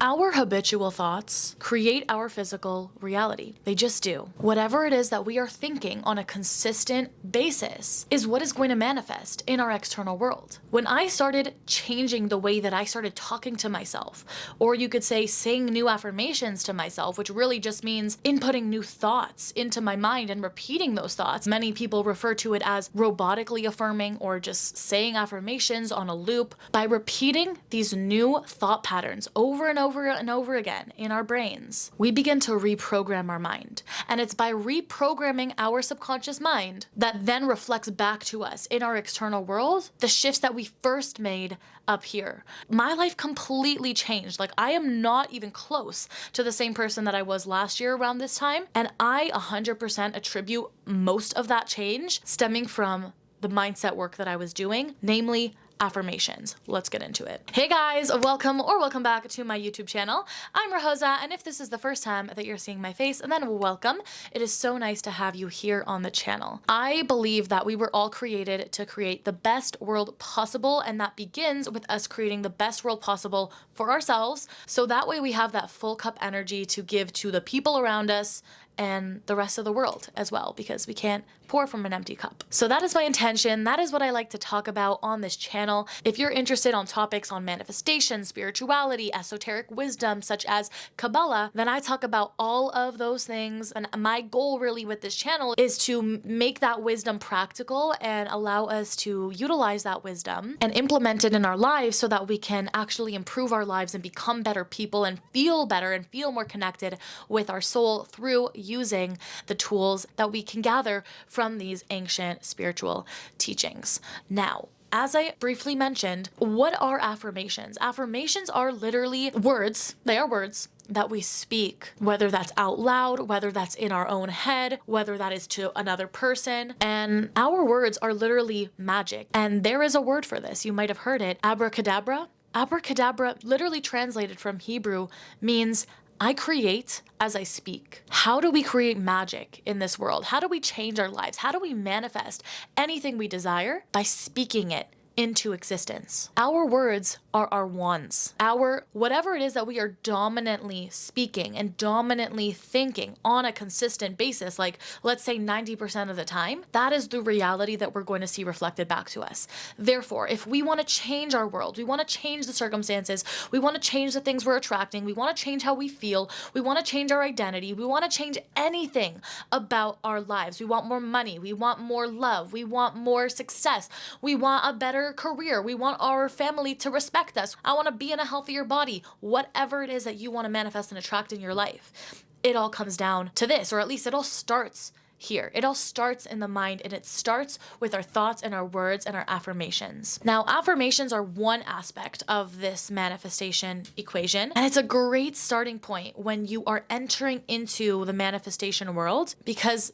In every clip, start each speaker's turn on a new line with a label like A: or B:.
A: Our habitual thoughts create our physical reality. They just do. Whatever it is that we are thinking on a consistent basis is what is going to manifest in our external world. When I started changing the way that I started talking to myself, or you could say saying new affirmations to myself, which really just means inputting new thoughts into my mind and repeating those thoughts. Many people refer to it as robotically affirming or just saying affirmations on a loop. By repeating these new thought patterns over and over and over again in our brains, we begin to reprogram our mind. And it's by reprogramming our subconscious mind that then reflects back to us in our external world the shifts that we first made up here. My life completely changed. Like, I am not even close to the same person that I was last year around this time. And I 100% attribute most of that change stemming from the mindset work that I was doing, namely affirmations. Let's get into it. Hey guys, welcome back to my YouTube channel. I'm Rohosa, and if this is the first time that you're seeing my face, then welcome. It is so nice to have you here on the channel. I believe that we were all created to create the best world possible, and that begins with us creating the best world possible for ourselves, so that way we have that full cup energy to give to the people around us and the rest of the world as well, because we can't pour from an empty cup. So that is my intention. That is what I like to talk about on this channel. If you're interested on topics on manifestation, spirituality, esoteric wisdom, such as Kabbalah, then I talk about all of those things. And my goal really with this channel is to make that wisdom practical and allow us to utilize that wisdom and implement it in our lives so that we can actually improve our lives and become better people and feel better and feel more connected with our soul through using the tools that we can gather from these ancient spiritual teachings. Now, as I briefly mentioned, what are affirmations? Affirmations are literally words. They are words that we speak, whether that's out loud, whether that's in our own head, whether that is to another person. And our words are literally magic. And there is a word for this. You might have heard it, abracadabra. Abracadabra, literally translated from Hebrew, means I create as I speak. How do we create magic in this world? How do we change our lives? How do we manifest anything we desire? By speaking it into existence. Our words are our wands. Our whatever it is that we are dominantly speaking and dominantly thinking on a consistent basis, like let's say 90% of the time, that is the reality that we're going to see reflected back to us. Therefore, if we want to change our world, we want to change the circumstances, we want to change the things we're attracting, we want to change how we feel, we want to change our identity, we want to change anything about our lives. We want more money, we want more love, we want more success, we want a better career, we want our family to respect us, I want to be in a healthier body, whatever it is that you want to manifest and attract in your life. It all comes down to this, or at least it all starts here. It all starts in the mind, and it starts with our thoughts and our words and our affirmations. Now, affirmations are one aspect of this manifestation equation, and it's a great starting point when you are entering into the manifestation world because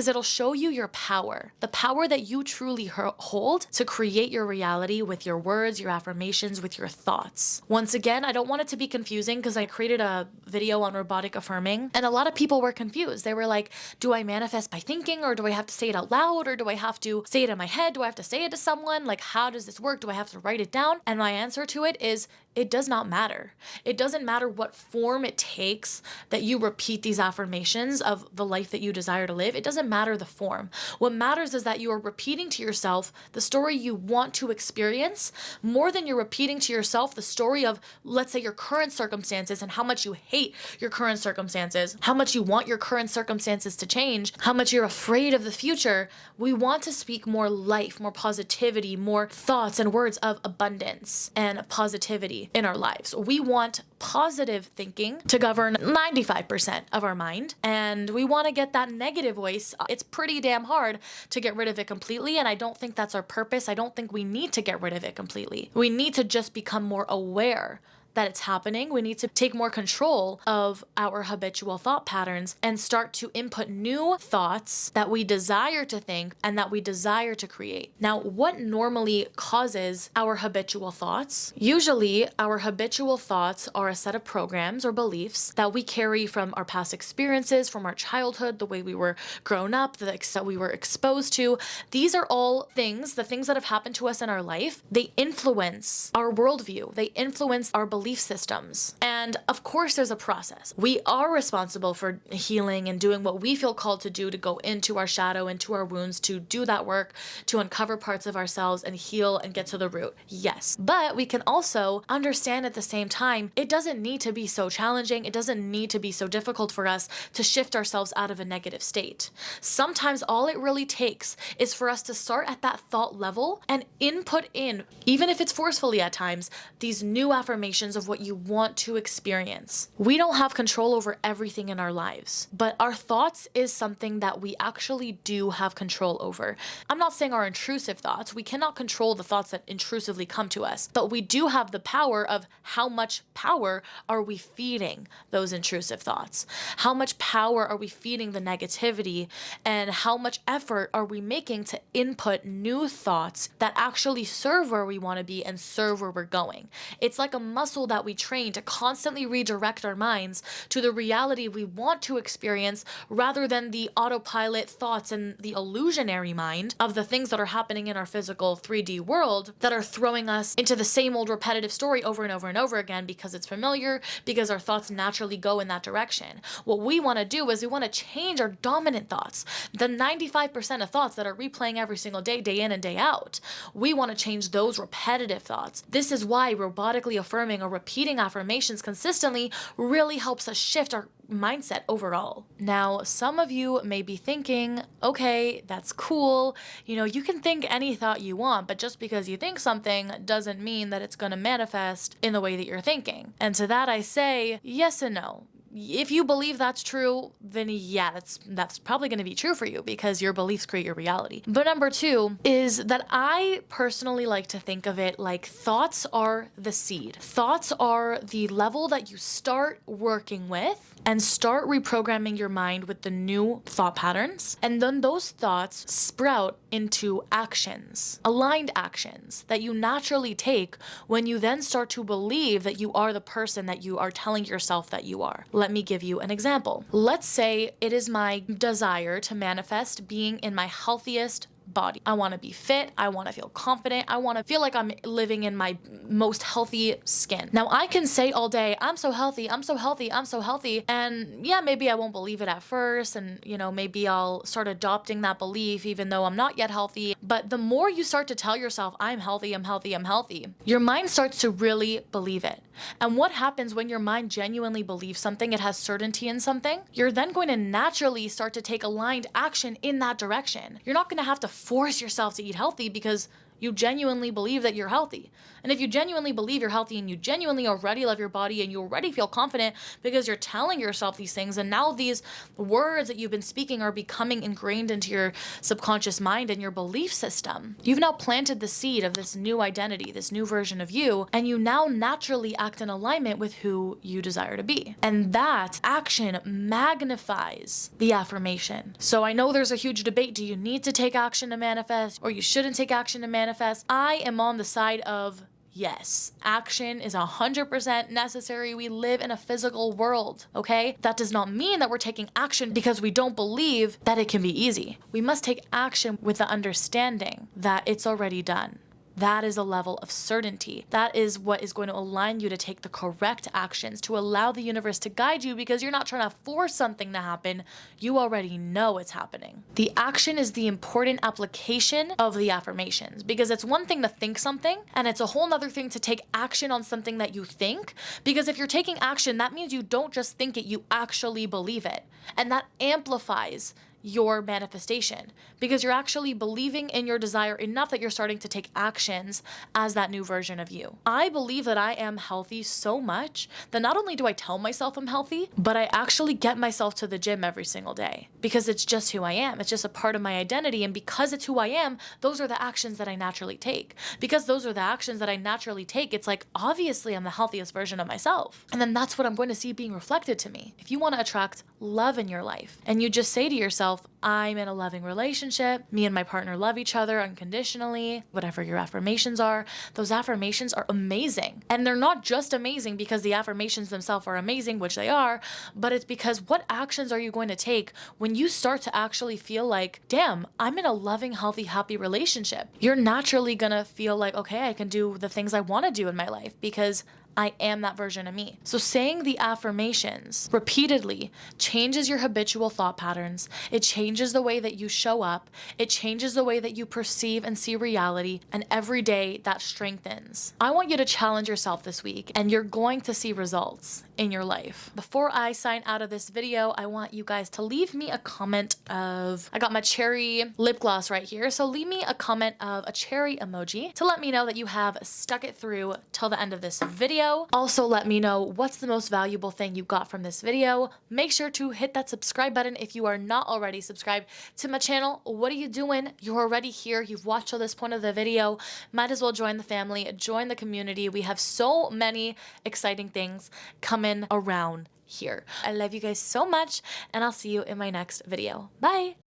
A: it'll show you your power, the power that you truly hold to create your reality with your words, your affirmations, with your thoughts. Once again, I don't want it to be confusing because I created a video on robotic affirming, and a lot of people were confused. They were like, do I manifest by thinking, or do I have to say it out loud, or do I have to say it in my head? Do I have to say it to someone? Like, how does this work? Do I have to write it down? And my answer to it is, it does not matter. It doesn't matter what form it takes that you repeat these affirmations of the life that you desire to live. It doesn't matter the form. What matters is that you are repeating to yourself the story you want to experience more than you're repeating to yourself the story of, let's say, your current circumstances and how much you hate your current circumstances, how much you want your current circumstances to change, how much you're afraid of the future. We want to speak more life, more positivity, more thoughts and words of abundance and positivity in our lives. We want positive thinking to govern 95% of our mind, and we want to get that negative voice. It's pretty damn hard to get rid of it completely, and I don't think that's our purpose. I don't think we need to get rid of it completely. We need to just become more aware that it's happening. We need to take more control of our habitual thought patterns and start to input new thoughts that we desire to think and that we desire to create. Now, what normally causes our habitual thoughts? Usually, our habitual thoughts are a set of programs or beliefs that we carry from our past experiences, from our childhood, the way we were grown up, that we were exposed to. These are all things, the things that have happened to us in our life. They influence our worldview. They influence our beliefs belief systems. And of course, there's a process. We are responsible for healing and doing what we feel called to do, to go into our shadow, into our wounds, to do that work, to uncover parts of ourselves and heal and get to the root. Yes. But we can also understand at the same time, it doesn't need to be so challenging. It doesn't need to be so difficult for us to shift ourselves out of a negative state. Sometimes all it really takes is for us to start at that thought level and input in, even if it's forcefully at times, these new affirmations of what you want to experience. We don't have control over everything in our lives, but our thoughts is something that we actually do have control over. I'm not saying our intrusive thoughts. We cannot control the thoughts that intrusively come to us, but we do have the power of how much power are we feeding those intrusive thoughts? How much power are we feeding the negativity? And how much effort are we making to input new thoughts that actually serve where we want to be and serve where we're going? It's like a muscle that we train to constantly redirect our minds to the reality we want to experience, rather than the autopilot thoughts and the illusionary mind of the things that are happening in our physical 3D world that are throwing us into the same old repetitive story over and over and over again, because it's familiar, because our thoughts naturally go in that direction. What we want to do is we want to change our dominant thoughts, the 95% of thoughts that are replaying every single day, day in and day out. We want to change those repetitive thoughts. This is why robotically affirming or repeating affirmations consistently really helps us shift our mindset overall. Now, some of you may be thinking, okay, that's cool. You can think any thought you want, but just because you think something doesn't mean that it's going to manifest in the way that you're thinking. And to that I say, yes and no. If you believe that's true, then yeah, that's probably going to be true for you, because your beliefs create your reality. But number two is that I personally like to think of it like thoughts are the seed. Thoughts are the level that you start working with and start reprogramming your mind with the new thought patterns. And then those thoughts sprout into actions, aligned actions that you naturally take when you then start to believe that you are the person that you are telling yourself that you are. Let me give you an example. Let's say it is my desire to manifest being in my healthiest body. I want to be fit. I want to feel confident. I want to feel like I'm living in my most healthy skin. Now, I can say all day, I'm so healthy, I'm so healthy, I'm so healthy. And yeah, maybe I won't believe it at first. And, maybe I'll start adopting that belief even though I'm not yet healthy. But the more you start to tell yourself, I'm healthy, I'm healthy, I'm healthy, your mind starts to really believe it. And what happens when your mind genuinely believes something, it has certainty in something, you're then going to naturally start to take aligned action in that direction. You're not going to have to force yourself to eat healthy because you genuinely believe that you're healthy. And if you genuinely believe you're healthy and you genuinely already love your body and you already feel confident because you're telling yourself these things, and now these words that you've been speaking are becoming ingrained into your subconscious mind and your belief system, you've now planted the seed of this new identity, this new version of you, and you now naturally act in alignment with who you desire to be. And that action magnifies the affirmation. So I know there's a huge debate. Do you need to take action to manifest, or you shouldn't take action to manifest? I am on the side of yes, action is 100% necessary. We live in a physical world, okay? That does not mean that we're taking action because we don't believe that it can be easy. We must take action with the understanding that it's already done. That is a level of certainty. That is what is going to align you to take the correct actions, to allow the universe to guide you, because you're not trying to force something to happen. You already know it's happening. The action is the important application of the affirmations, because it's one thing to think something and it's a whole nother thing to take action on something that you think. Because if you're taking action, that means you don't just think it, you actually believe it. And that amplifies your manifestation, because you're actually believing in your desire enough that you're starting to take actions as that new version of you. I believe that I am healthy so much that not only do I tell myself I'm healthy, but I actually get myself to the gym every single day, because it's just who I am. It's just a part of my identity. And because it's who I am, those are the actions that I naturally take. Because those are the actions that I naturally take, it's like, obviously I'm the healthiest version of myself. And then that's what I'm going to see being reflected to me. If you want to attract love in your life and you just say to yourself, I'm in a loving relationship, me and my partner love each other unconditionally, whatever your affirmations are, those affirmations are amazing. And they're not just amazing because the affirmations themselves are amazing, which they are, but it's because what actions are you going to take when you start to actually feel like, damn, I'm in a loving, healthy, happy relationship? You're naturally gonna feel like, okay, I can do the things I want to do in my life because I am that version of me. So saying the affirmations repeatedly changes your habitual thought patterns. It changes the way that you show up. It changes the way that you perceive and see reality. And every day that strengthens. I want you to challenge yourself this week, and you're going to see results in your life. Before I sign out of this video, I want you guys to leave me a comment of, I got my cherry lip gloss right here. So leave me a comment of a cherry emoji to let me know that you have stuck it through till the end of this video. Also, let me know what's the most valuable thing you got from this video. Make sure to hit that subscribe button if you are not already subscribed to my channel. What are you doing? You're already here. You've watched till this point of the video. Might as well join the family, join the community. We have so many exciting things coming around here. I love you guys so much, and I'll see you in my next video. Bye.